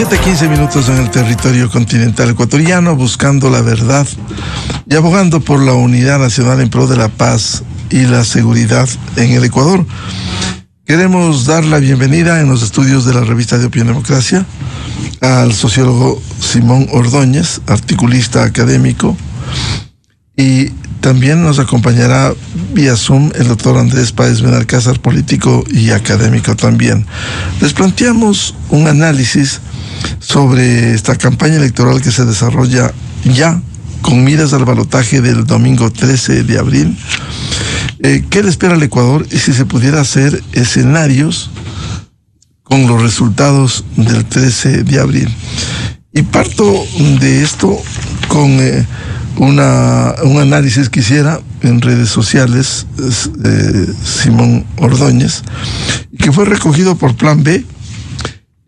7:15 en el territorio continental ecuatoriano, buscando la verdad y abogando por la unidad nacional en pro de la paz y la seguridad en el Ecuador. Queremos dar la bienvenida en los estudios de la revista de Opinión Democracia al sociólogo Simón Ordóñez, articulista académico, y también nos acompañará vía Zoom el doctor Andrés Páez Benalcázar, político y académico también. Les planteamos un análisis sobre esta campaña electoral que se desarrolla ya con miras al balotaje del domingo 13 de abril. ¿Qué le espera al Ecuador y si se pudiera hacer escenarios con los resultados del 13 de abril? Y parto de esto con un análisis que hiciera en redes sociales Simón Ordóñez, que fue recogido por Plan B,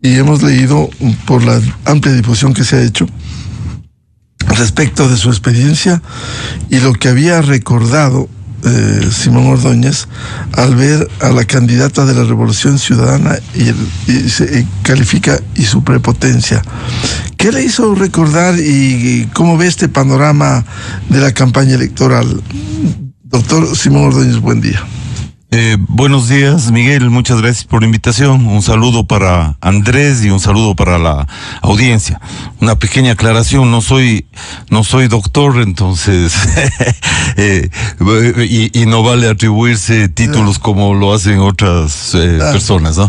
y hemos leído por la amplia difusión que se ha hecho respecto de su experiencia y lo que había recordado Simón Ordóñez al ver a la candidata de la Revolución Ciudadana y se califica y su prepotencia. ¿Qué le hizo recordar y cómo ve este panorama de la campaña electoral? Doctor Simón Ordóñez, buen día. Buenos días, Miguel, muchas gracias por la invitación. Un saludo para Andrés y un saludo para la audiencia. Una pequeña aclaración, no soy doctor, entonces y no vale atribuirse títulos como lo hacen otras personas, ¿no?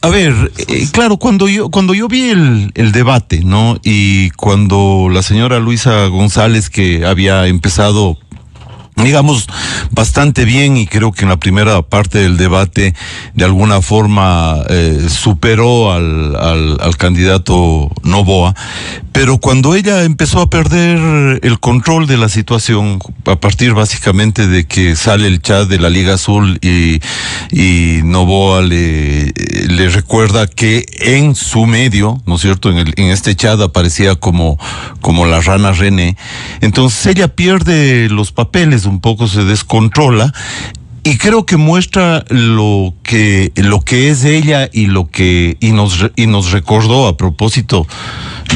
A ver, claro, cuando yo vi el debate, ¿no? Y cuando la señora Luisa González, que había empezado, digamos, bastante bien, y creo que en la primera parte del debate de alguna forma superó al candidato Noboa, pero cuando ella empezó a perder el control de la situación, a partir básicamente de que sale el chat de la Liga Azul y Noboa le recuerda que en su medio, ¿no es cierto?, en este chat aparecía como la rana René, entonces ella pierde los papeles, un poco se descontrola, y creo que muestra lo que es ella y nos recordó, a propósito,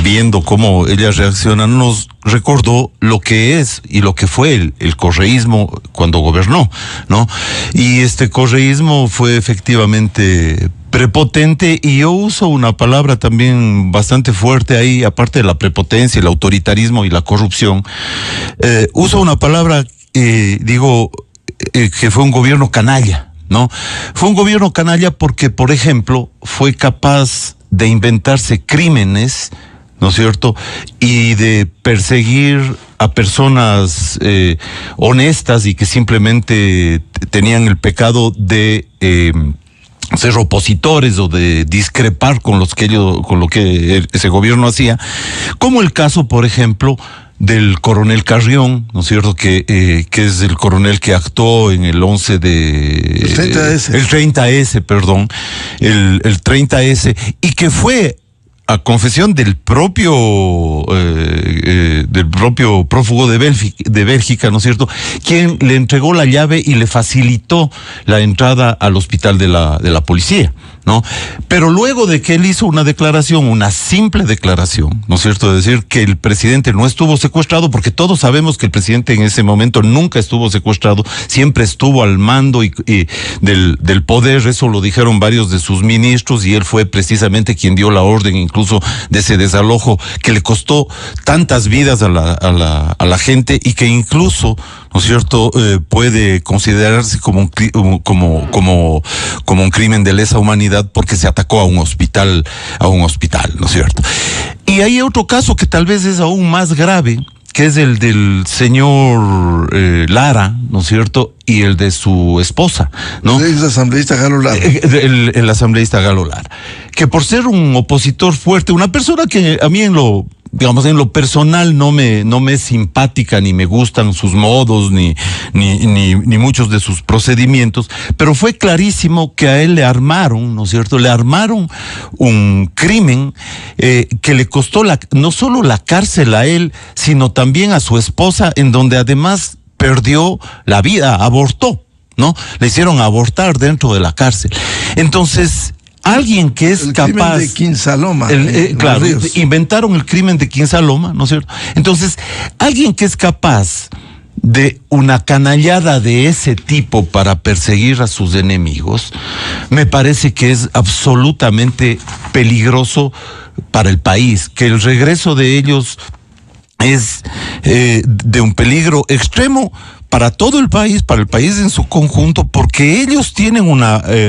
viendo cómo ella reacciona, nos recordó lo que es y lo que fue el correísmo cuando gobernó, ¿no? Y este correísmo fue efectivamente prepotente, y yo uso una palabra también bastante fuerte ahí, aparte de la prepotencia, el autoritarismo y la corrupción, uso una palabra, que fue un gobierno canalla, ¿no? Fue un gobierno canalla porque, por ejemplo, fue capaz de inventarse crímenes, ¿no es cierto?, y de perseguir a personas honestas y que simplemente tenían el pecado de ser opositores o de discrepar con lo que ese gobierno hacía, como el caso, por ejemplo, del coronel Carrión, ¿no es cierto?, que es el coronel que actuó en el 11 de... El 30S. El 30S, perdón, el 30S, y que fue, a confesión del propio prófugo de Bélgica, ¿no es cierto?, quien le entregó la llave y le facilitó la entrada al hospital de la policía, ¿no? Pero luego de que él hizo una declaración, una simple declaración, ¿no es cierto?, de decir que el presidente no estuvo secuestrado, porque todos sabemos que el presidente en ese momento nunca estuvo secuestrado, siempre estuvo al mando y del poder, eso lo dijeron varios de sus ministros, y él fue precisamente quien dio la orden incluso de ese desalojo que le costó tantas vidas a la gente, y que incluso, ¿no es cierto?, puede considerarse como un crimen de lesa humanidad, porque se atacó a un hospital, ¿no es cierto? Y hay otro caso que tal vez es aún más grave, que es el del señor Lara, ¿no es cierto?, y el de su esposa, ¿no? El asambleísta Galo Lara. El asambleísta Galo Lara, que por ser un opositor fuerte, una persona que a mí en lo personal no me es simpática, ni me gustan sus modos, ni muchos de sus procedimientos, pero fue clarísimo que a él le armaron, ¿no es cierto?, le armaron un crimen que le costó no solo la cárcel a él, sino también a su esposa, en donde además perdió la vida, abortó, ¿no? Le hicieron abortar dentro de la cárcel. Entonces, alguien que es capaz... El crimen de Quinsaloma. Claro, inventaron el crimen de Quinsaloma, ¿no es cierto? Entonces, alguien que es capaz de una canallada de ese tipo para perseguir a sus enemigos, me parece que es absolutamente peligroso para el país, que el regreso de ellos es de un peligro extremo para todo el país, para el país en su conjunto, porque ellos tienen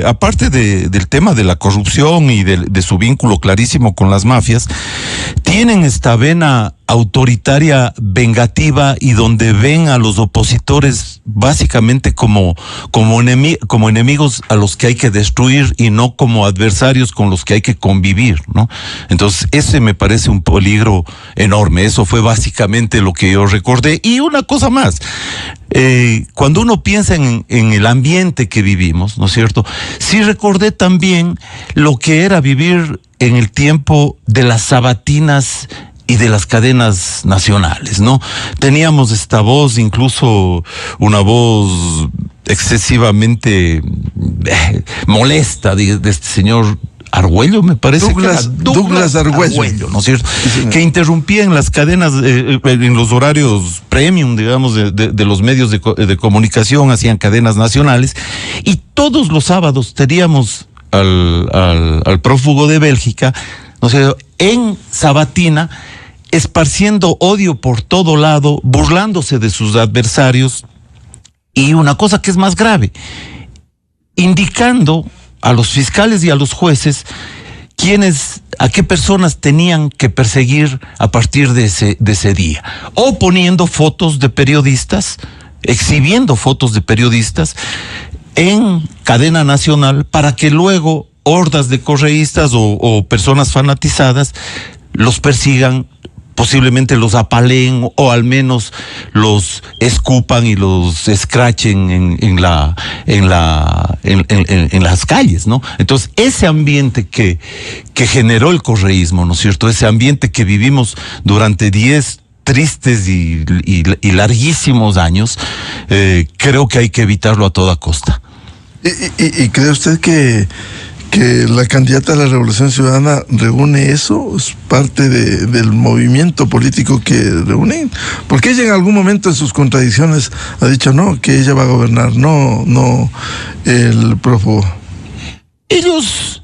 aparte del tema de la corrupción y de su vínculo clarísimo con las mafias, tienen esta vena autoritaria vengativa y donde ven a los opositores básicamente como enemigos a los que hay que destruir y no como adversarios con los que hay que convivir, ¿no? Entonces ese me parece un peligro enorme. Eso fue básicamente lo que yo recordé. Y una cosa más, cuando uno piensa en el ambiente que vivimos, ¿no es cierto? Sí recordé también lo que era vivir en el tiempo de las sabatinas y de las cadenas nacionales, ¿no? Teníamos esta voz, incluso una voz excesivamente molesta de este señor Argüello, me parece. Douglas Argüello, ¿no es cierto? Sí, que interrumpía en las cadenas, en los horarios premium, digamos, de los medios de comunicación, hacían cadenas nacionales, y todos los sábados teníamos al prófugo de Bélgica, no sé, en sabatina, esparciendo odio por todo lado, burlándose de sus adversarios, y una cosa que es más grave, indicando a los fiscales y a los jueces a qué personas tenían que perseguir a partir de ese día, o poniendo fotos de periodistas, exhibiendo fotos de periodistas en cadena nacional para que luego hordas de correístas o personas fanatizadas los persigan, posiblemente los apaleen o al menos los escupan y los escrachen en las calles, ¿no? Entonces, ese ambiente que generó el correísmo, ¿no es cierto? Ese ambiente que vivimos durante 10 tristes y larguísimos años, creo que hay que evitarlo a toda costa. ¿Y cree usted que la candidata a la Revolución Ciudadana reúne eso? ¿Es parte del movimiento político que reúne? Porque ella en algún momento en sus contradicciones ha dicho no, que ella va a gobernar, no el prófugo. Ellos,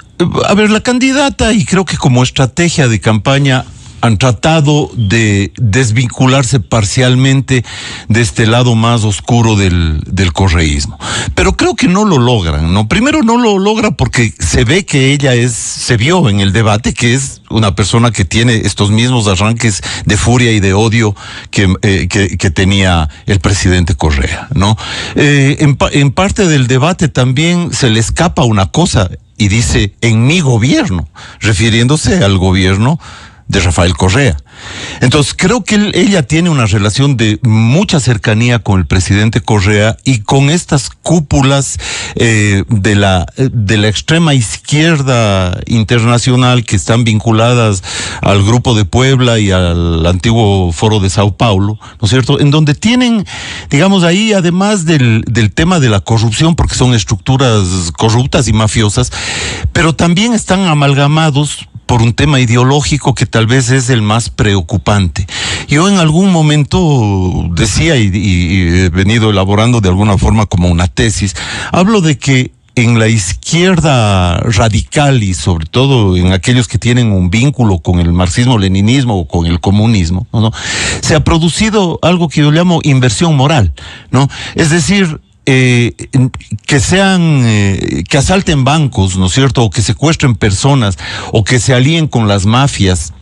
a ver, la candidata, y creo que como estrategia de campaña, han tratado de desvincularse parcialmente de este lado más oscuro del correísmo. Pero creo que no lo logran, ¿no? Primero no lo logra porque se ve que ella se vio en el debate que es una persona que tiene estos mismos arranques de furia y de odio que tenía el presidente Correa, ¿no? En parte del debate también se le escapa una cosa y dice, en mi gobierno, refiriéndose al gobierno de Rafael Correa. Entonces, creo que ella tiene una relación de mucha cercanía con el presidente Correa y con estas cúpulas de la extrema izquierda internacional que están vinculadas al Grupo de Puebla y al antiguo Foro de Sao Paulo, ¿no es cierto? En donde tienen, digamos, ahí, además del tema de la corrupción, porque son estructuras corruptas y mafiosas, pero también están amalgamados por un tema ideológico que tal vez es el más preocupante. Yo en algún momento decía y he venido elaborando de alguna forma como una tesis, hablo de que en la izquierda radical y sobre todo en aquellos que tienen un vínculo con el marxismo-leninismo o con el comunismo, ¿no? Se ha producido algo que yo llamo inversión moral, ¿no? Es decir, que asalten bancos, ¿no es cierto? O que secuestren personas, o que se alíen con las mafias,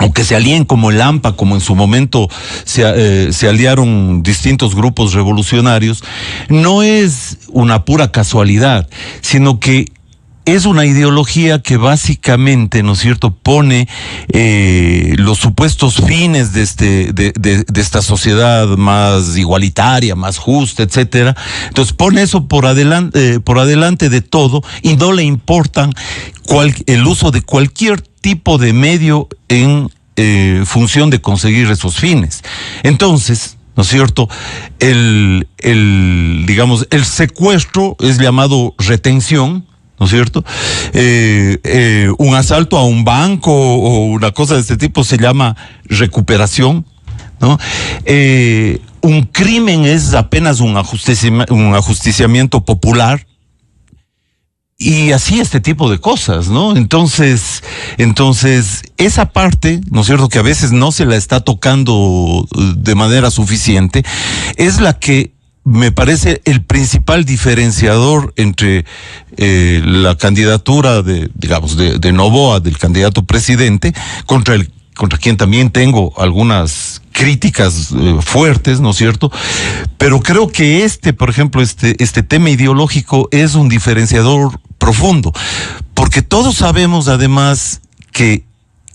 o que se alíen como el AMPA, como en su momento se aliaron distintos grupos revolucionarios, no es una pura casualidad, sino que es una ideología que básicamente, ¿no es cierto?, pone los supuestos fines de esta sociedad más igualitaria, más justa, etcétera. Entonces pone eso por adelante de todo y no le importan el uso de cualquier tipo de medio en función de conseguir esos fines. Entonces, ¿no es cierto?, digamos, el secuestro es llamado retención, ¿no es cierto? Un asalto a un banco o una cosa de este tipo se llama recuperación, ¿no? Un crimen es apenas un ajusticiamiento popular. Y así este tipo de cosas, ¿no? Entonces, esa parte, ¿no es cierto?, que a veces no se la está tocando de manera suficiente, es la que me parece el principal diferenciador entre la candidatura de Noboa, del candidato presidente, contra quien también tengo algunas críticas fuertes, ¿no es cierto? Pero creo que por ejemplo, este tema ideológico es un diferenciador profundo, porque todos sabemos además que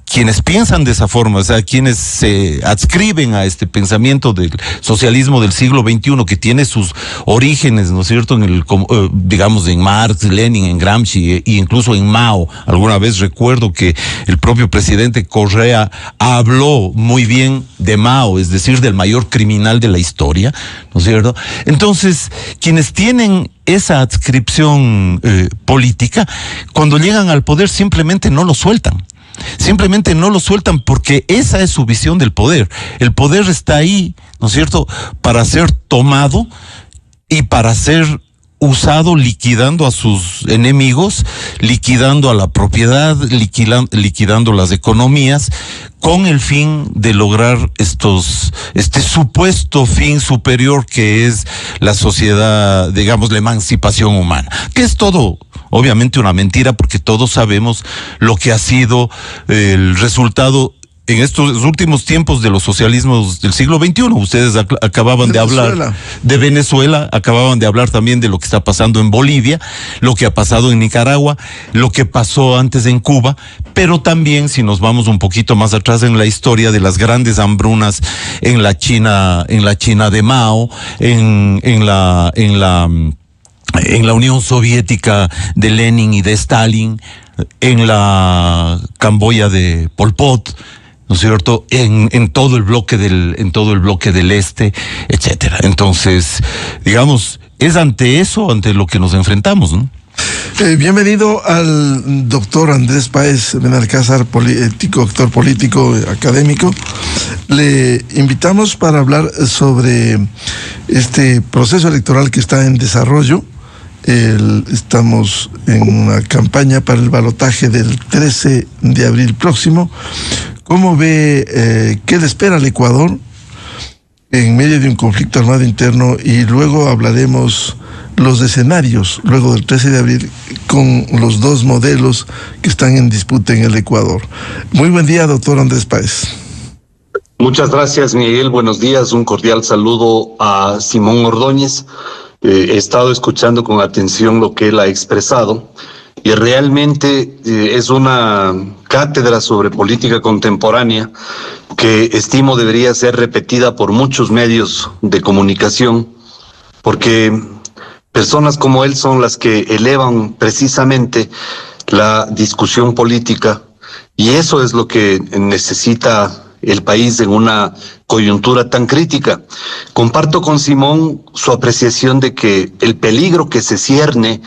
quienes piensan de esa forma, o sea, quienes se adscriben a este pensamiento del socialismo del siglo XXI, que tiene sus orígenes, ¿no es cierto?, en Marx, Lenin, en Gramsci e incluso en Mao. Alguna vez recuerdo que el propio presidente Correa habló muy bien de Mao, es decir, del mayor criminal de la historia, ¿no es cierto? Entonces, quienes tienen esa adscripción política, cuando llegan al poder simplemente no lo sueltan. Simplemente no lo sueltan porque esa es su visión del poder. El poder está ahí, ¿no es cierto?, para ser tomado y para ser usado liquidando a sus enemigos, liquidando a la propiedad, liquidando las economías, con el fin de lograr este supuesto fin superior que es la sociedad, digamos, la emancipación humana, que es todo obviamente una mentira, porque todos sabemos lo que ha sido el resultado en estos últimos tiempos de los socialismos del siglo XXI. Ustedes acababan de hablar de Venezuela, acababan de hablar también de lo que está pasando en Bolivia, lo que ha pasado en Nicaragua, lo que pasó antes en Cuba, pero también, si nos vamos un poquito más atrás en la historia, de las grandes hambrunas en la China de Mao, en la Unión Soviética de Lenin y de Stalin, en la Camboya de Pol Pot, ¿no es cierto?, en todo el bloque del este, etcétera. Entonces, digamos, es ante lo que nos enfrentamos, ¿no? Bienvenido al doctor Andrés Páez Benalcázar, actor político, académico. Le invitamos para hablar sobre este proceso electoral que está en desarrollo. Estamos en una campaña para el balotaje del 13 de abril próximo. ¿Cómo ve, qué le espera al Ecuador en medio de un conflicto armado interno? Y luego hablaremos los escenarios, luego del 13 de abril, con los dos modelos que están en disputa en el Ecuador. Muy buen día, doctor Andrés Páez. Muchas gracias, Miguel. Buenos días. Un cordial saludo a Simón Ordóñez. He estado escuchando con atención lo que él ha expresado y realmente es una cátedra sobre política contemporánea que estimo debería ser repetida por muchos medios de comunicación, porque personas como él son las que elevan precisamente la discusión política, y eso es lo que necesita el país en una coyuntura tan crítica. Comparto con Simón su apreciación de que el peligro que se cierne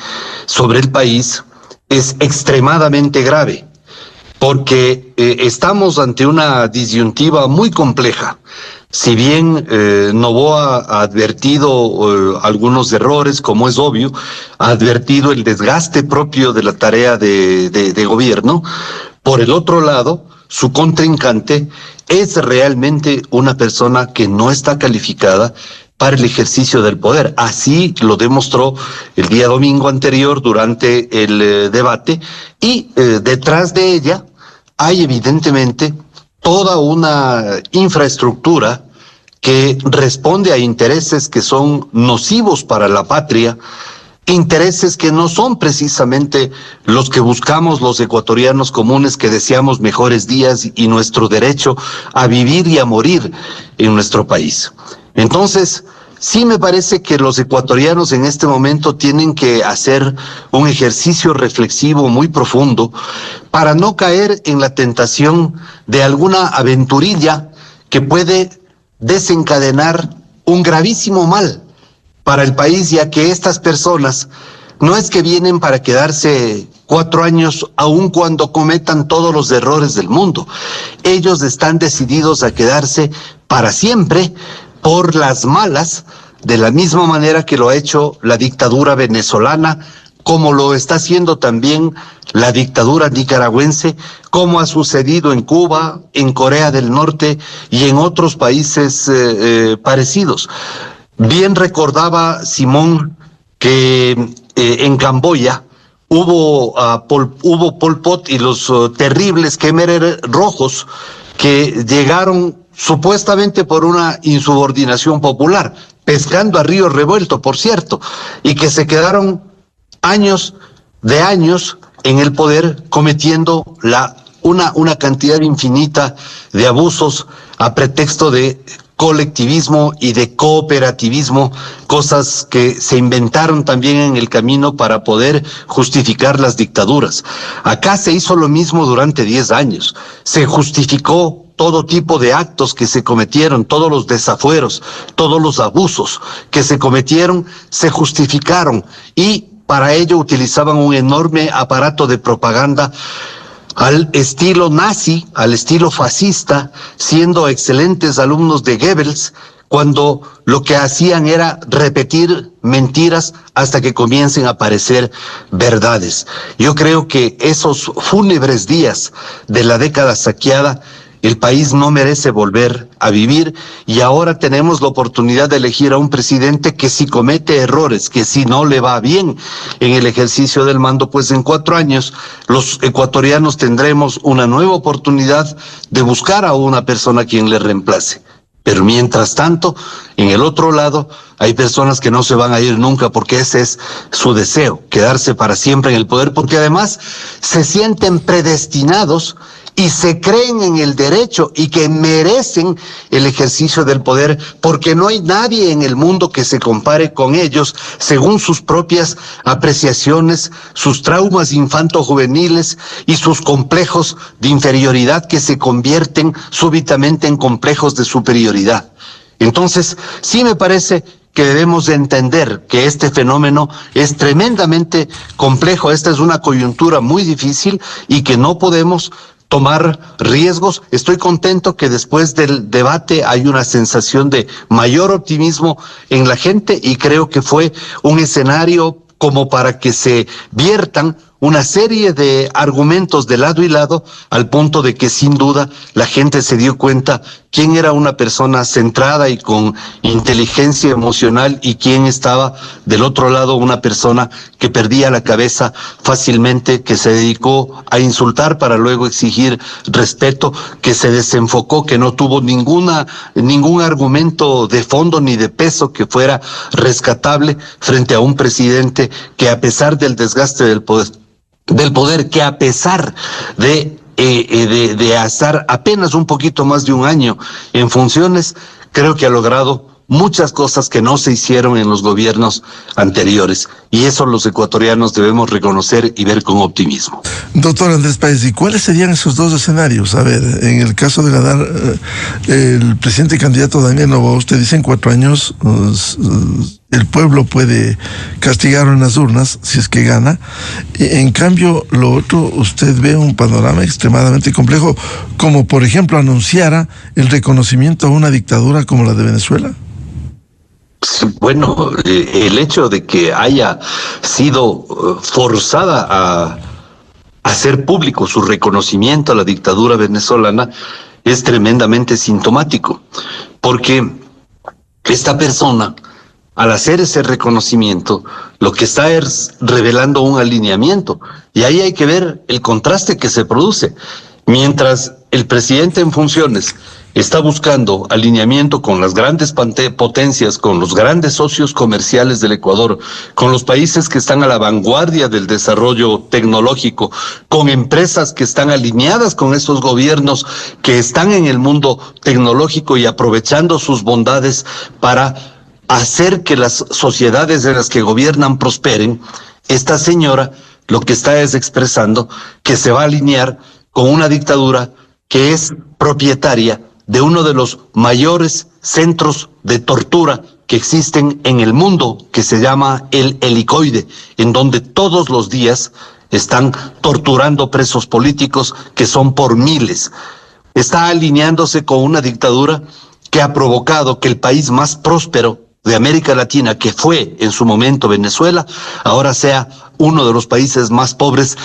sobre el país es extremadamente grave, porque estamos ante una disyuntiva muy compleja. Si bien Noboa ha advertido algunos errores, como es obvio, ha advertido el desgaste propio de la tarea de gobierno, por el otro lado, su contrincante es realmente una persona que no está calificada para el ejercicio del poder. Así lo demostró el día domingo anterior durante el debate, y detrás de ella hay evidentemente toda una infraestructura que responde a intereses que son nocivos para la patria, intereses que no son precisamente los que buscamos los ecuatorianos comunes, que deseamos mejores días y nuestro derecho a vivir y a morir en nuestro país. Entonces, sí me parece que los ecuatorianos en este momento tienen que hacer un ejercicio reflexivo muy profundo para no caer en la tentación de alguna aventurilla que puede desencadenar un gravísimo mal para el país, ya que estas personas no es que vienen para quedarse 4 años, aun cuando cometan todos los errores del mundo. Ellos están decididos a quedarse para siempre por las malas, de la misma manera que lo ha hecho la dictadura venezolana, como lo está haciendo también la dictadura nicaragüense, como ha sucedido en Cuba, en Corea del Norte y en otros países parecidos. Bien recordaba Simón que en Camboya hubo Pol Pot y los terribles Khmer rojos que llegaron supuestamente por una insubordinación popular, pescando a río revuelto, por cierto, y que se quedaron años en el poder cometiendo una cantidad infinita de abusos a pretexto de colectivismo y de cooperativismo, cosas que se inventaron también en el camino para poder justificar las dictaduras. Acá se hizo lo mismo durante 10 años. Se justificó todo tipo de actos que se cometieron, todos los desafueros, todos los abusos que se cometieron, se justificaron y para ello utilizaban un enorme aparato de propaganda al estilo nazi, al estilo fascista, siendo excelentes alumnos de Goebbels, cuando lo que hacían era repetir mentiras hasta que comiencen a aparecer verdades. Yo creo que esos fúnebres días de la década saqueada, el país no merece volver a vivir y ahora tenemos la oportunidad de elegir a un presidente que si comete errores, que si no le va bien en el ejercicio del mando, pues en 4 años los ecuatorianos tendremos una nueva oportunidad de buscar a una persona quien le reemplace. Pero mientras tanto, en el otro lado, hay personas que no se van a ir nunca porque ese es su deseo, quedarse para siempre en el poder, porque además se sienten predestinados y se creen en el derecho y que merecen el ejercicio del poder, porque no hay nadie en el mundo que se compare con ellos según sus propias apreciaciones, sus traumas infanto-juveniles y sus complejos de inferioridad que se convierten súbitamente en complejos de superioridad. Entonces, sí me parece que debemos de entender que este fenómeno es tremendamente complejo, esta es una coyuntura muy difícil y que no podemos tomar riesgos. Estoy contento que después del debate hay una sensación de mayor optimismo en la gente y creo que fue un escenario como para que se viertan una serie de argumentos de lado y lado, al punto de que sin duda la gente se dio cuenta quién era una persona centrada y con inteligencia emocional y quién estaba del otro lado, una persona que perdía la cabeza fácilmente, que se dedicó a insultar para luego exigir respeto, que se desenfocó, que no tuvo ningún argumento de fondo ni de peso que fuera rescatable frente a un presidente que, a pesar del desgaste del poder, que a pesar de estar apenas un poquito más de un año en funciones, creo que ha logrado muchas cosas que no se hicieron en los gobiernos anteriores, y eso los ecuatorianos debemos reconocer y ver con optimismo. Doctor Andrés Páez, ¿y cuáles serían esos dos escenarios? A ver, en el caso de ganar el presidente candidato Daniel Noboa, usted dice en 4 años el pueblo puede castigarlo en las urnas si es que gana. En cambio, lo otro, usted ve un panorama extremadamente complejo, como por ejemplo anunciara el reconocimiento a una dictadura como la de Venezuela. Bueno, el hecho de que haya sido forzada a hacer público su reconocimiento a la dictadura venezolana es tremendamente sintomático, porque esta persona, al hacer ese reconocimiento, lo que está es revelando un alineamiento, y ahí hay que ver el contraste que se produce. Mientras el presidente en funciones está buscando alineamiento con las grandes potencias, con los grandes socios comerciales del Ecuador, con los países que están a la vanguardia del desarrollo tecnológico, con empresas que están alineadas con esos gobiernos que están en el mundo tecnológico y aprovechando sus bondades para hacer que las sociedades de las que gobiernan prosperen, esta señora lo que está es expresando que se va a alinear con una dictadura que es propietaria de uno de los mayores centros de tortura que existen en el mundo, que se llama el helicoide, en donde todos los días están torturando presos políticos que son por miles. Está alineándose con una dictadura que ha provocado que el país más próspero de América Latina, que fue en su momento Venezuela, ahora sea uno de los países más pobres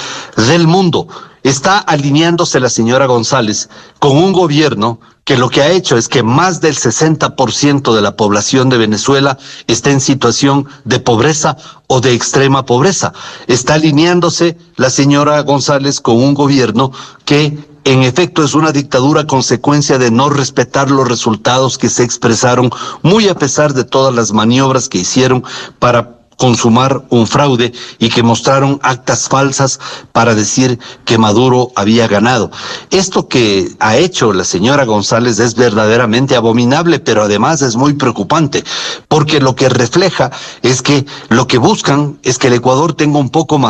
del mundo. Está alineándose la señora González con un gobierno que lo que ha hecho es que más del 60% de la población de Venezuela está en situación de pobreza o de extrema pobreza. Está alineándose la señora González con un gobierno que en efecto es una dictadura a consecuencia de no respetar los resultados que se expresaron, muy a pesar de todas las maniobras que hicieron para consumar un fraude y que mostraron actas falsas para decir que Maduro había ganado. Esto que ha hecho la señora González es verdaderamente abominable, pero además es muy preocupante, porque lo que refleja es que lo que buscan es que el Ecuador tenga un poco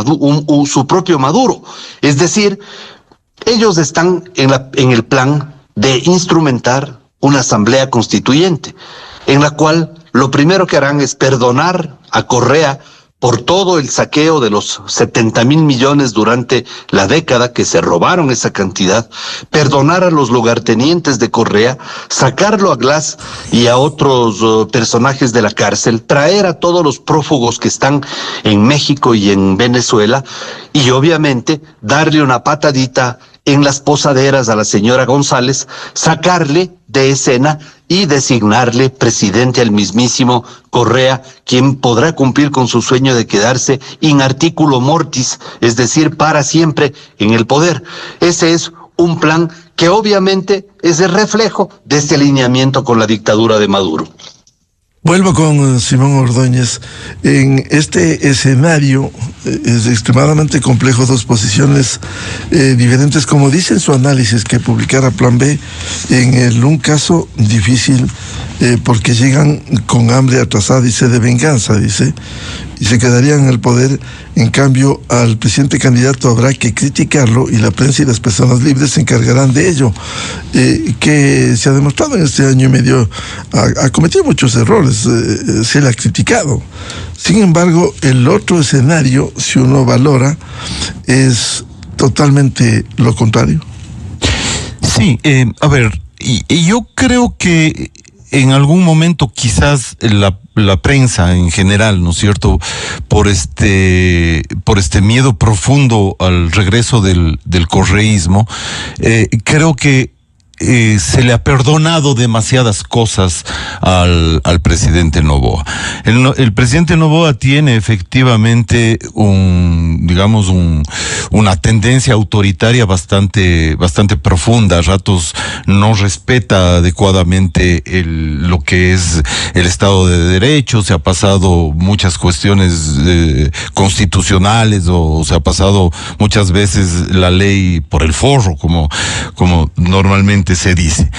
su propio Maduro. Es decir, ellos están en el plan de instrumentar una asamblea constituyente, en la cual lo primero que harán es perdonar a Correa por todo el saqueo de los 70,000 millones durante la década que se robaron esa cantidad, perdonar a los lugartenientes de Correa, sacarlo a Glass y a otros personajes de la cárcel, traer a todos los prófugos que están en México y en Venezuela y obviamente darle una patadita en las posaderas a la señora González, sacarle de escena y designarle presidente al mismísimo Correa, quien podrá cumplir con su sueño de quedarse in articulo mortis, es decir, para siempre en el poder. Ese es un plan que obviamente es el reflejo de este alineamiento con la dictadura de Maduro. Vuelvo con Simón Ordóñez. En este escenario es extremadamente complejo, dos posiciones diferentes, como dice en su análisis que publicara Plan B, en un caso difícil porque llegan con hambre atrasada, dice, de venganza, dice, y se quedarían en el poder. En cambio, al presidente candidato habrá que criticarlo y la prensa y las personas libres se encargarán de ello, que se ha demostrado en este año y medio, ha cometido muchos errores, se le ha criticado. Sin embargo, el otro escenario, si uno valora, es totalmente lo contrario. Sí, a ver, y yo creo que en algún momento quizás la prensa en general, ¿no es cierto?, por este miedo profundo al regreso del correísmo, creo que se le ha perdonado demasiadas cosas al presidente Noboa. El presidente Noboa tiene efectivamente una tendencia autoritaria bastante profunda. A ratos no respeta adecuadamente lo que es el Estado de Derecho. Se ha pasado muchas cuestiones constitucionales o se ha pasado muchas veces la ley por el forro, como normalmente se dice.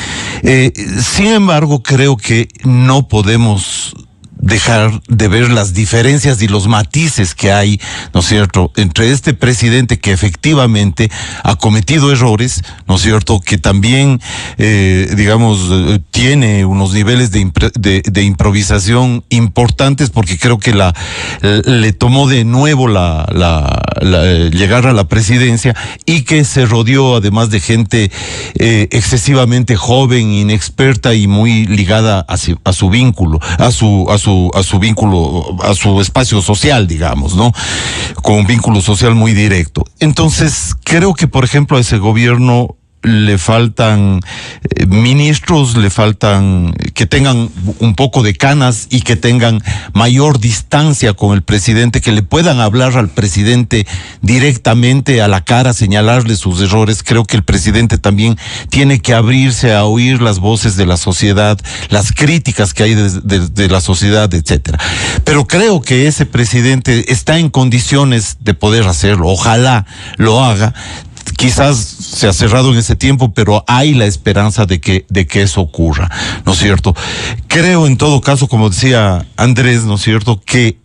Sin embargo, creo que no podemos dejar de ver las diferencias y los matices que hay, ¿no es cierto?, entre este presidente que efectivamente ha cometido errores, ¿no es cierto?, que también, tiene unos niveles de improvisación importantes, porque creo que le tomó de nuevo llegar a la presidencia, y que se rodeó además de gente excesivamente joven, inexperta y muy ligada a su vínculo, a su vínculo, a su espacio social, digamos, ¿no? Con un vínculo social muy directo. Entonces, creo que, por ejemplo, a ese gobierno le faltan ministros, le faltan que tengan un poco de canas y que tengan mayor distancia con el presidente, que le puedan hablar al presidente directamente a la cara, señalarle sus errores. Creo que el presidente también tiene que abrirse a oír las voces de la sociedad, las críticas que hay de la sociedad, etcétera. Pero creo que ese presidente está en condiciones de poder hacerlo. Ojalá lo haga. Quizás se ha cerrado en ese tiempo, pero hay la esperanza de que eso ocurra, ¿no es cierto? Creo, en todo caso, como decía Andrés, ¿no es cierto?, que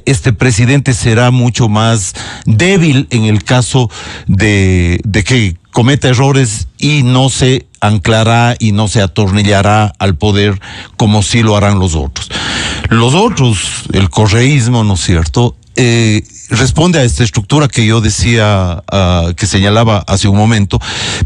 este presidente será mucho más débil en el caso de que cometa errores y no se anclará y no se atornillará al poder como sí lo harán los otros. Los otros, el correísmo, ¿no es cierto?, responde a esta estructura que yo decía, que señalaba hace un momento,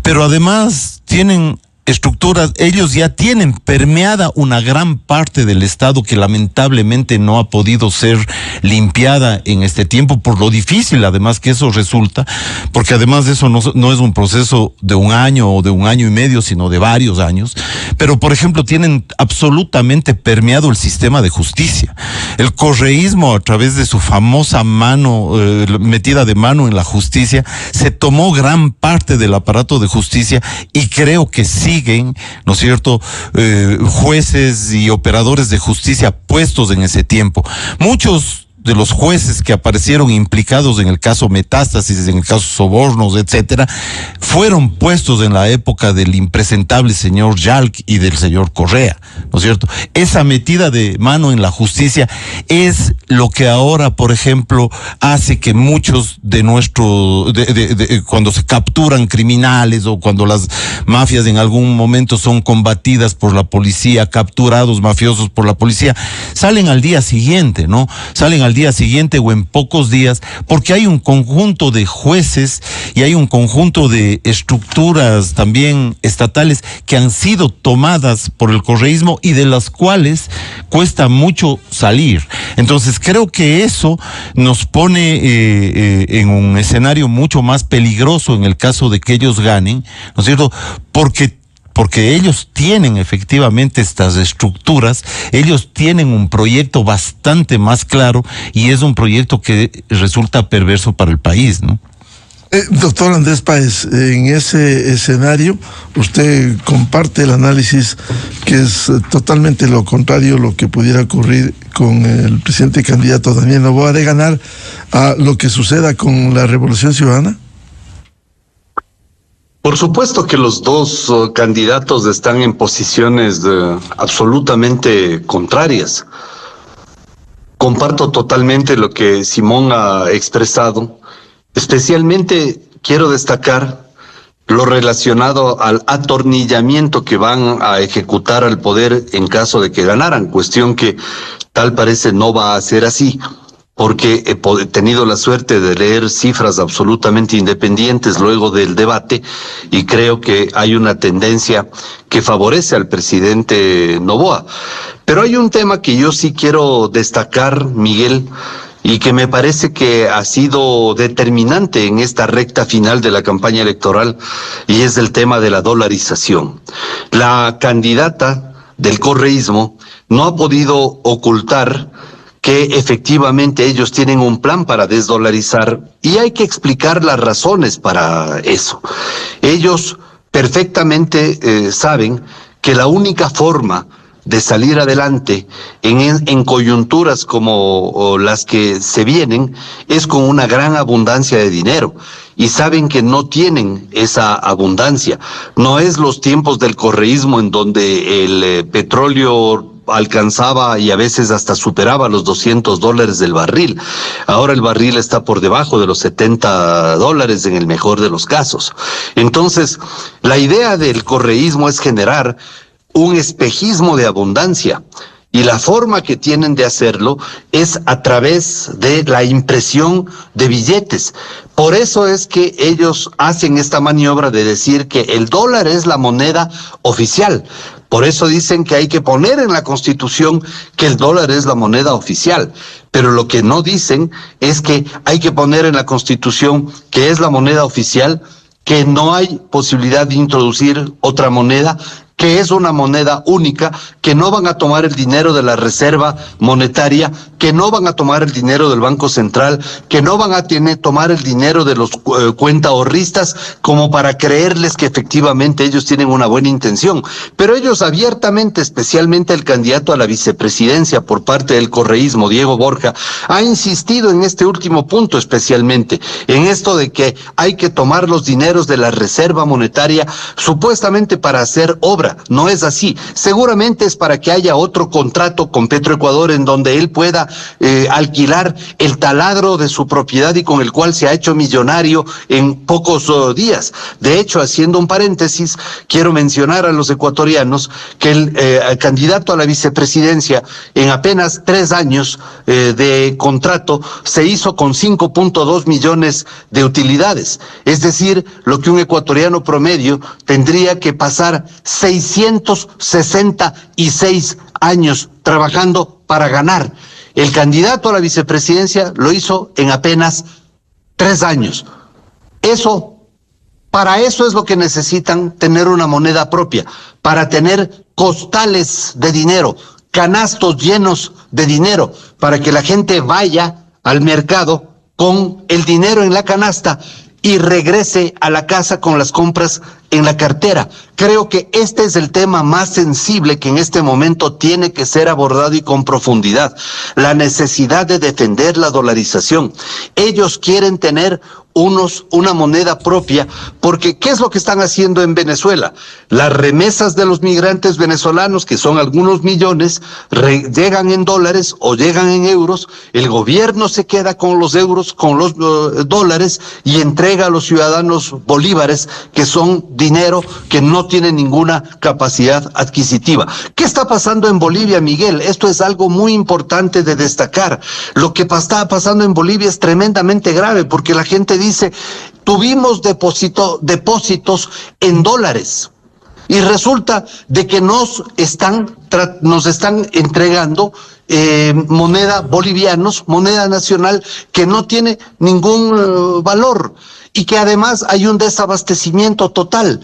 pero además tienen estructuras, ellos ya tienen permeada una gran parte del Estado que lamentablemente no ha podido ser limpiada en este tiempo, por lo difícil además que eso resulta, porque además de eso no es un proceso de un año o de un año y medio, sino de varios años. Pero por ejemplo tienen absolutamente permeado el sistema de justicia. El correísmo, a través de su famosa mano, metida de mano en la justicia, se tomó gran parte del aparato de justicia, y creo que siguen, ¿no es cierto?, jueces y operadores de justicia puestos en ese tiempo. Muchos de los jueces que aparecieron implicados en el caso Metástasis, en el caso Sobornos, etcétera, fueron puestos en la época del impresentable señor Yalc y del señor Correa, ¿no es cierto? Esa metida de mano en la justicia es lo que ahora, por ejemplo, hace que muchos de cuando se capturan criminales, o cuando las mafias en algún momento son combatidas por la policía, capturados mafiosos por la policía, salen al día siguiente, ¿no? Salen al día siguiente o en pocos días, porque hay un conjunto de jueces y hay un conjunto de estructuras también estatales que han sido tomadas por el correísmo y de las cuales cuesta mucho salir. Entonces creo que eso nos pone en un escenario mucho más peligroso en el caso de que ellos ganen, ¿no es cierto? Porque ellos tienen efectivamente estas estructuras, ellos tienen un proyecto bastante más claro, y es un proyecto que resulta perverso para el país, ¿no? Doctor Andrés Páez, en ese escenario usted comparte el análisis que es totalmente lo contrario a lo que pudiera ocurrir con el presidente candidato Daniel Noboa de ganar, a lo que suceda con la Revolución Ciudadana. Por supuesto que los dos candidatos están en posiciones absolutamente contrarias. Comparto totalmente lo que Simón ha expresado. Especialmente quiero destacar lo relacionado al atornillamiento que van a ejecutar al poder en caso de que ganaran, cuestión que tal parece no va a ser así, porque he tenido la suerte de leer cifras absolutamente independientes luego del debate, y creo que hay una tendencia que favorece al presidente Noboa. Pero hay un tema que yo sí quiero destacar, Miguel, y que me parece que ha sido determinante en esta recta final de la campaña electoral, y es el tema de la dolarización. La candidata del correísmo no ha podido ocultar que efectivamente ellos tienen un plan para desdolarizar, y hay que explicar las razones para eso. Ellos perfectamente saben que la única forma de salir adelante en coyunturas como las que se vienen es con una gran abundancia de dinero, y saben que no tienen esa abundancia. No es los tiempos del correísmo en donde el petróleo alcanzaba y a veces hasta superaba los $200 del barril. Ahora el barril está por debajo de los $70 en el mejor de los casos. Entonces, la idea del correísmo es generar un espejismo de abundancia, y la forma que tienen de hacerlo es a través de la impresión de billetes. Por eso es que ellos hacen esta maniobra de decir que el dólar es la moneda oficial. Por eso dicen que hay que poner en la Constitución que el dólar es la moneda oficial. Pero lo que no dicen es que hay que poner en la Constitución que es la moneda oficial, que no hay posibilidad de introducir otra moneda, que es una moneda única, que no van a tomar el dinero de la reserva monetaria, que no van a tomar el dinero del Banco Central, que no van a tomar el dinero de los cuentaahorristas, como para creerles que efectivamente ellos tienen una buena intención. Pero ellos abiertamente, especialmente el candidato a la vicepresidencia por parte del correísmo, Diego Borja, ha insistido en este último punto especialmente, en esto de que hay que tomar los dineros de la reserva monetaria supuestamente para hacer obras obra. No es así. Seguramente es para que haya otro contrato con Petroecuador en donde él pueda alquilar el taladro de su propiedad y con el cual se ha hecho millonario en pocos días. De hecho, haciendo un paréntesis, quiero mencionar a los ecuatorianos que el candidato a la vicepresidencia en apenas 3 años de contrato se hizo con 5.2 millones de utilidades. Es decir, lo que un ecuatoriano promedio tendría que pasar 666 años trabajando para ganar. El candidato a la vicepresidencia lo hizo en apenas 3 años. Para eso es lo que necesitan, tener una moneda propia, para tener costales de dinero, canastos llenos de dinero, para que la gente vaya al mercado con el dinero en la canasta y regrese a la casa con las compras en la cartera. Creo que este es el tema más sensible que en este momento tiene que ser abordado y con profundidad. La necesidad de defender la dolarización. Ellos quieren tener una moneda propia, porque ¿qué es lo que están haciendo en Venezuela? Las remesas de los migrantes venezolanos, que son algunos millones, llegan en dólares o llegan en euros, el gobierno se queda con los euros, con los dólares, y entrega a los ciudadanos bolívares, que son dinero que no tiene ninguna capacidad adquisitiva. ¿Qué está pasando en Bolivia, Miguel? Esto es algo muy importante de destacar. Lo que está pasando en Bolivia es tremendamente grave, porque la gente dice, tuvimos depósitos en dólares, y resulta de que nos están entregando moneda bolivianos, moneda nacional que no tiene ningún valor, y que además hay un desabastecimiento total.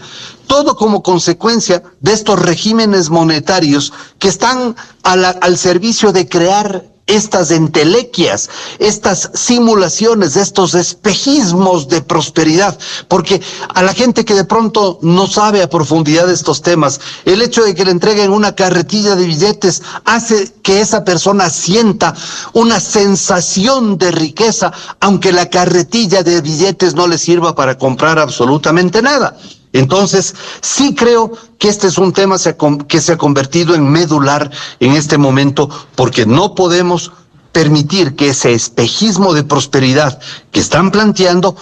Todo como consecuencia de estos regímenes monetarios que están al servicio de crear estas entelequias, estas simulaciones, estos espejismos de prosperidad, porque a la gente que de pronto no sabe a profundidad de estos temas, el hecho de que le entreguen una carretilla de billetes hace que esa persona sienta una sensación de riqueza, aunque la carretilla de billetes no le sirva para comprar absolutamente nada. Entonces, sí creo que este es un tema que se ha convertido en medular en este momento, porque no podemos permitir que ese espejismo de prosperidad que están planteando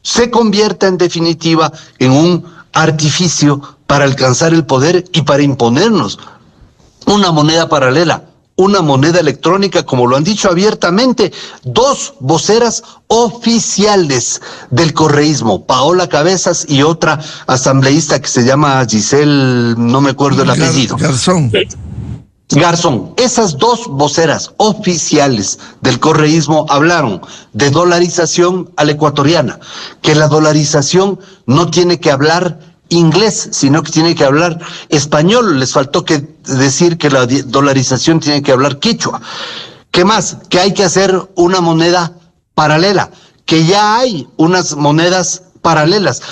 se convierta en definitiva en un artificio para alcanzar el poder y para imponernos una moneda paralela, una moneda electrónica, como lo han dicho abiertamente 2 voceras oficiales del correísmo, Paola Cabezas y otra asambleísta que se llama Giselle, no me acuerdo el apellido. Garzón. Esas 2 voceras oficiales del correísmo hablaron de dolarización a la ecuatoriana, que la dolarización no tiene que hablar inglés, sino que tiene que hablar español. Les faltó decir que la dolarización tiene que hablar quechua. ¿Qué más? Que hay que hacer una moneda paralela, que ya hay unas monedas paralelas,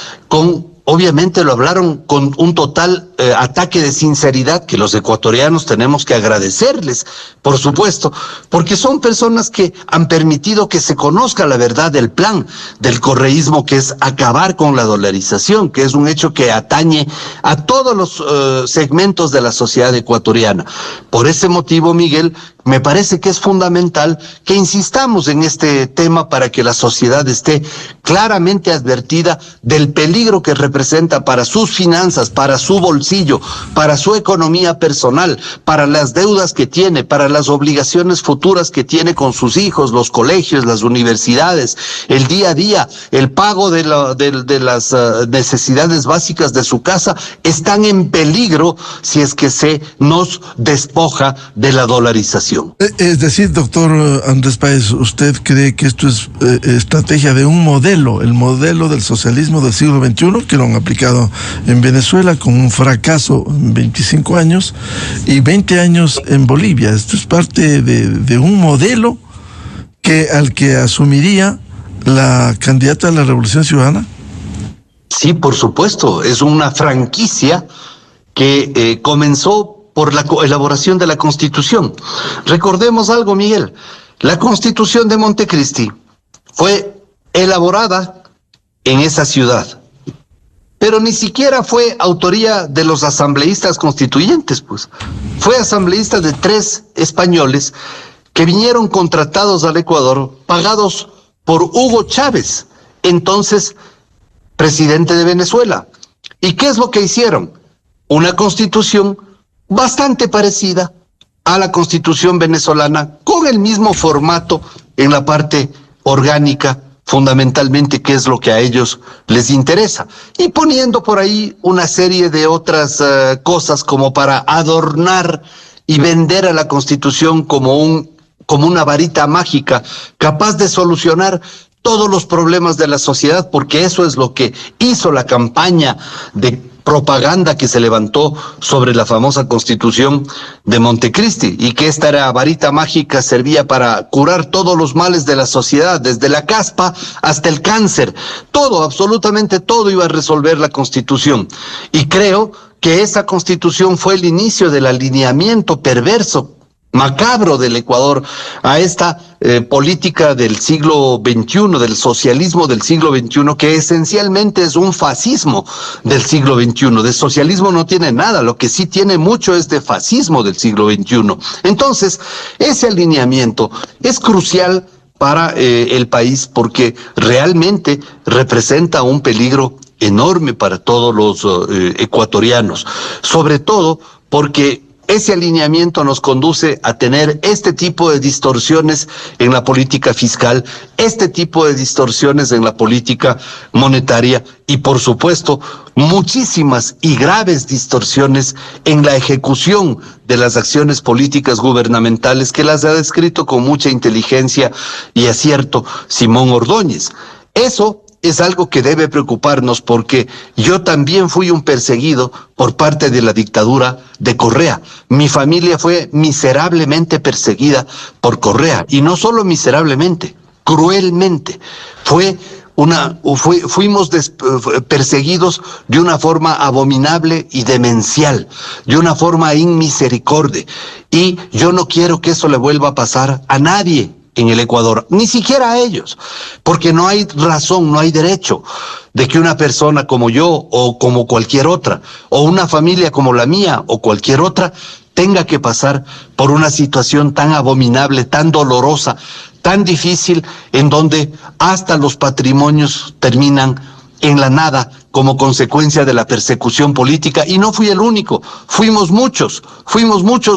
obviamente lo hablaron con un total ataque de sinceridad que los ecuatorianos tenemos que agradecerles, por supuesto, porque son personas que han permitido que se conozca la verdad del plan del correísmo, que es acabar con la dolarización, que es un hecho que atañe a todos los segmentos de la sociedad ecuatoriana. Por ese motivo, Miguel, me parece que es fundamental que insistamos en este tema para que la sociedad esté claramente advertida del peligro que representa para sus finanzas, para su bolsillo, para su economía personal, para las deudas que tiene, para las obligaciones futuras que tiene con sus hijos, los colegios, las universidades, el día a día, el pago de las necesidades básicas de su casa, están en peligro si es que se nos despoja de la dolarización. Es decir, doctor Andrés Páez, ¿usted cree que esto es estrategia de un modelo, el modelo del socialismo del siglo XXI, que lo han aplicado en Venezuela con un fracaso en 25 años y 20 años en Bolivia? Esto es parte de un modelo al que asumiría la candidata a la Revolución Ciudadana. Sí, por supuesto, es una franquicia que comenzó por la elaboración de la Constitución. Recordemos algo, Miguel, la Constitución de Montecristi fue elaborada en esa ciudad. pero ni siquiera fue autoría de los asambleístas constituyentes, pues. Fue asambleísta de 3 españoles que vinieron contratados al Ecuador, pagados por Hugo Chávez, entonces presidente de Venezuela. ¿Y qué es lo que hicieron? Una constitución bastante parecida a la constitución venezolana, con el mismo formato en la parte orgánica, fundamentalmente, que es lo que a ellos les interesa, y poniendo por ahí una serie de otras cosas como para adornar y vender a la Constitución como una varita mágica capaz de solucionar todos los problemas de la sociedad, porque eso es lo que hizo la campaña de propaganda que se levantó sobre la famosa Constitución de Montecristi, y que esta varita mágica servía para curar todos los males de la sociedad, desde la caspa hasta el cáncer. Todo, absolutamente todo iba a resolver la Constitución. Y creo que esa Constitución fue el inicio del alineamiento perverso, macabro del Ecuador a esta política del siglo XXI, del socialismo del siglo XXI, que esencialmente es un fascismo del siglo XXI. De socialismo no tiene nada, lo que sí tiene mucho es de fascismo del siglo XXI. Entonces, ese alineamiento es crucial para el país, porque realmente representa un peligro enorme para todos los ecuatorianos, sobre todo porque ese alineamiento nos conduce a tener este tipo de distorsiones en la política fiscal, este tipo de distorsiones en la política monetaria y, por supuesto, muchísimas y graves distorsiones en la ejecución de las acciones políticas gubernamentales, que las ha descrito con mucha inteligencia y acierto Simón Ordóñez. Eso es algo que debe preocuparnos, porque yo también fui un perseguido por parte de la dictadura de Correa. Mi familia fue miserablemente perseguida por Correa, y no solo miserablemente, cruelmente. Fuimos perseguidos de una forma abominable y demencial, de una forma inmisericordia, y yo no quiero que eso le vuelva a pasar a nadie en el Ecuador, ni siquiera a ellos, porque no hay razón, no hay derecho de que una persona como yo o como cualquier otra, o una familia como la mía o cualquier otra, tenga que pasar por una situación tan abominable, tan dolorosa, tan difícil, en donde hasta los patrimonios terminan en la nada como consecuencia de la persecución política. Y no fui el único, fuimos muchos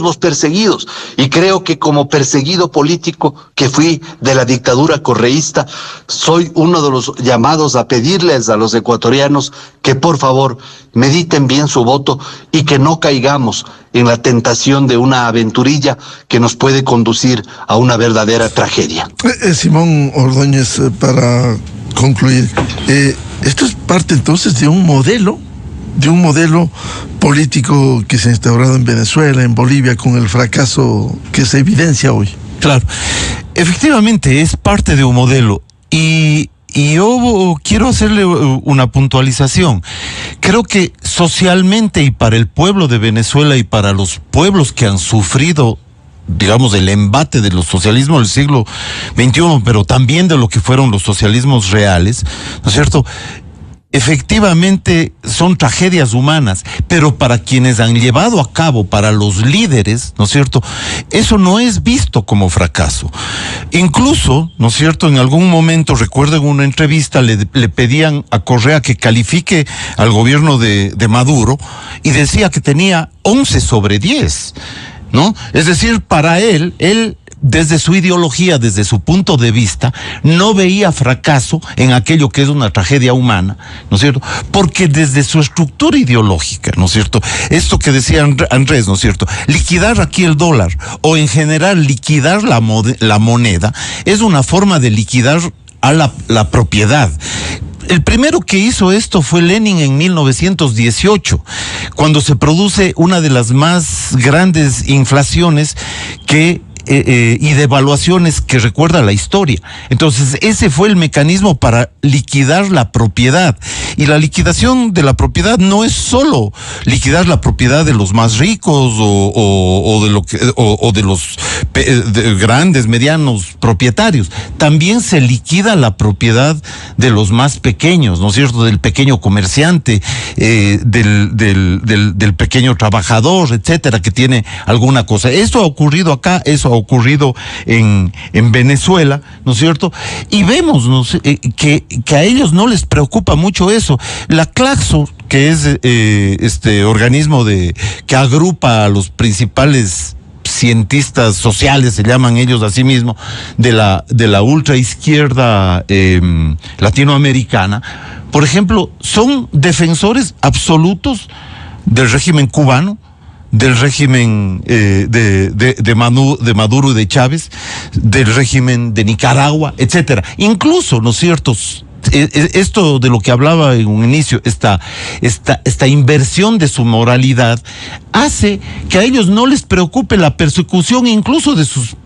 los perseguidos, y creo que como perseguido político que fui de la dictadura correísta, soy uno de los llamados a pedirles a los ecuatorianos que por favor mediten bien su voto y que no caigamos en la tentación de una aventurilla que nos puede conducir a una verdadera tragedia. Simón Ordóñez, para concluir, esto es parte entonces de un modelo político que se ha instaurado en Venezuela, en Bolivia, con el fracaso que se evidencia hoy. Claro, efectivamente es parte de un modelo, y yo quiero hacerle una puntualización. Creo que socialmente, y para el pueblo de Venezuela y para los pueblos que han sufrido, digamos, el embate de los socialismos del siglo XXI, pero también de lo que fueron los socialismos reales, ¿no es cierto? Efectivamente son tragedias humanas, pero para quienes han llevado a cabo, para los líderes, ¿no es cierto?, eso no es visto como fracaso. Incluso, ¿no es cierto?, en algún momento, recuerdo en una entrevista, le pedían a Correa que califique al gobierno de Maduro, y decía que tenía 11/10, ¿no? Es decir, para él, desde su ideología, desde su punto de vista, no veía fracaso en aquello que es una tragedia humana, ¿no es cierto? Porque desde su estructura ideológica, ¿no es cierto?, esto que decía Andrés, ¿no es cierto?, liquidar aquí el dólar, o en general liquidar la moneda, es una forma de liquidar a la propiedad. El primero que hizo esto fue Lenin en 1918, cuando se produce una de las más grandes inflaciones y devaluaciones que recuerda la historia. Entonces, ese fue el mecanismo para liquidar la propiedad. Y la liquidación de la propiedad no es solo liquidar la propiedad de los más ricos o de los grandes, medianos propietarios. También se liquida la propiedad de los más pequeños, ¿no es cierto? Del pequeño comerciante, del pequeño trabajador, etcétera, que tiene alguna cosa. Esto ha ocurrido acá, eso ha ocurrido en Venezuela, ¿no es cierto? Y vemos, ¿no? que a ellos no les preocupa mucho eso. La Claxo, que es este organismo que agrupa a los principales cientistas sociales, se llaman ellos a sí mismos, de la ultraizquierda latinoamericana, por ejemplo, son defensores absolutos del régimen cubano, del régimen de Maduro y de Chávez, del régimen de Nicaragua, etcétera. Incluso, ¿no es cierto?, esto de lo que hablaba en un inicio, esta inversión de su moralidad hace que a ellos no les preocupe la persecución incluso de sus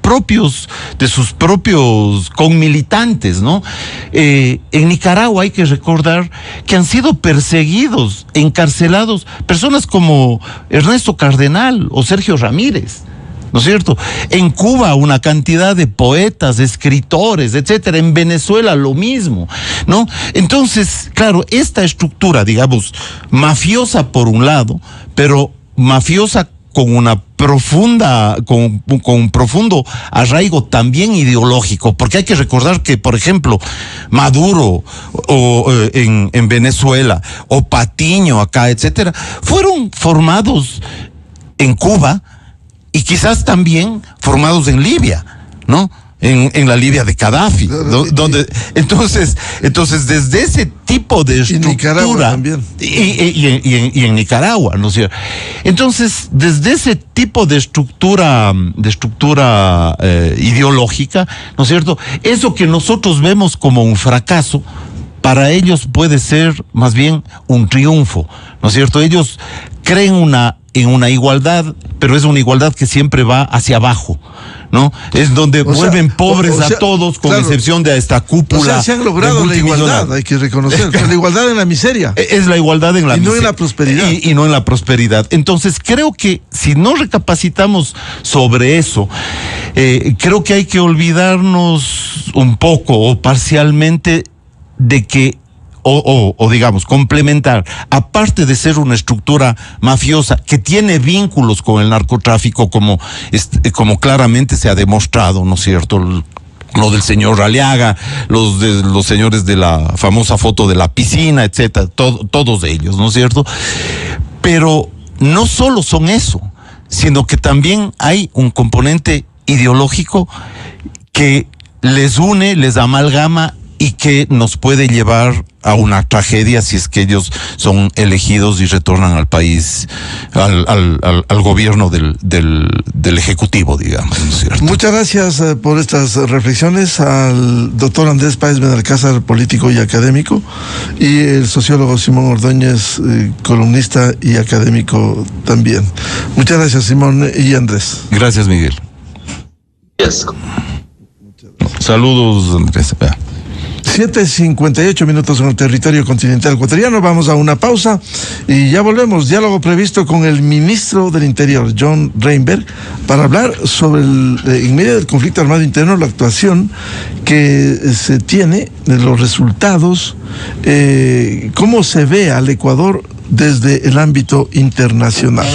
propios conmilitantes, ¿no? En Nicaragua hay que recordar que han sido perseguidos, encarcelados, personas como Ernesto Cardenal o Sergio Ramírez, ¿no es cierto? En Cuba una cantidad de poetas, escritores, etcétera. En Venezuela lo mismo, ¿no? Entonces, claro, esta estructura, digamos, mafiosa por un lado, pero mafiosa con un profundo arraigo también ideológico, porque hay que recordar que, por ejemplo, Maduro en Venezuela o Patiño acá, etcétera, fueron formados en Cuba y quizás también formados en Libia, ¿no? En la Libia de Gaddafi, donde entonces desde ese tipo de estructura y en Nicaragua, ¿no es cierto? Entonces, desde ese tipo de estructura ideológica, ¿no es cierto? Eso que nosotros vemos como un fracaso, para ellos puede ser más bien un triunfo, ¿no es cierto? Ellos creen en una igualdad, pero es una igualdad que siempre va hacia abajo, ¿no? Es donde vuelven pobres a todos, con excepción de esta cúpula. O sea, se han logrado la igualdad, hay que reconocer. La igualdad en la miseria. Es la igualdad en la miseria. Y no en la prosperidad. Y no en la prosperidad. Entonces, creo que si no recapacitamos sobre eso, creo que hay que olvidarnos un poco o parcialmente de que o digamos, complementar, aparte de ser una estructura mafiosa que tiene vínculos con el narcotráfico, como claramente se ha demostrado, ¿no es cierto? Lo del señor Aliaga, los señores de la famosa foto de la piscina, etcétera, todos ellos, ¿no es cierto? Pero no solo son eso, sino que también hay un componente ideológico que les une, les amalgama y que nos puede llevar a una tragedia si es que ellos son elegidos y retornan al país, al gobierno del Ejecutivo, digamos, ¿no es cierto? Muchas gracias por estas reflexiones al doctor Andrés Páez Benalcázar, político y académico, y el sociólogo Simón Ordóñez, columnista y académico también. Muchas gracias, Simón y Andrés. Gracias, Miguel. Yes. Saludos, Andrés. 7:58 en el territorio continental ecuatoriano. Vamos a una pausa y ya volvemos. Diálogo previsto con el ministro del Interior, John Reinberg, para hablar sobre en medio del conflicto armado interno, la actuación que se tiene, de los resultados, cómo se ve al Ecuador desde el ámbito internacional.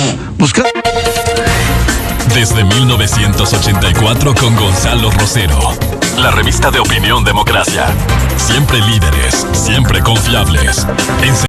Desde 1984 con Gonzalo Rosero. La revista de opinión Democracia. Siempre líderes, siempre confiables.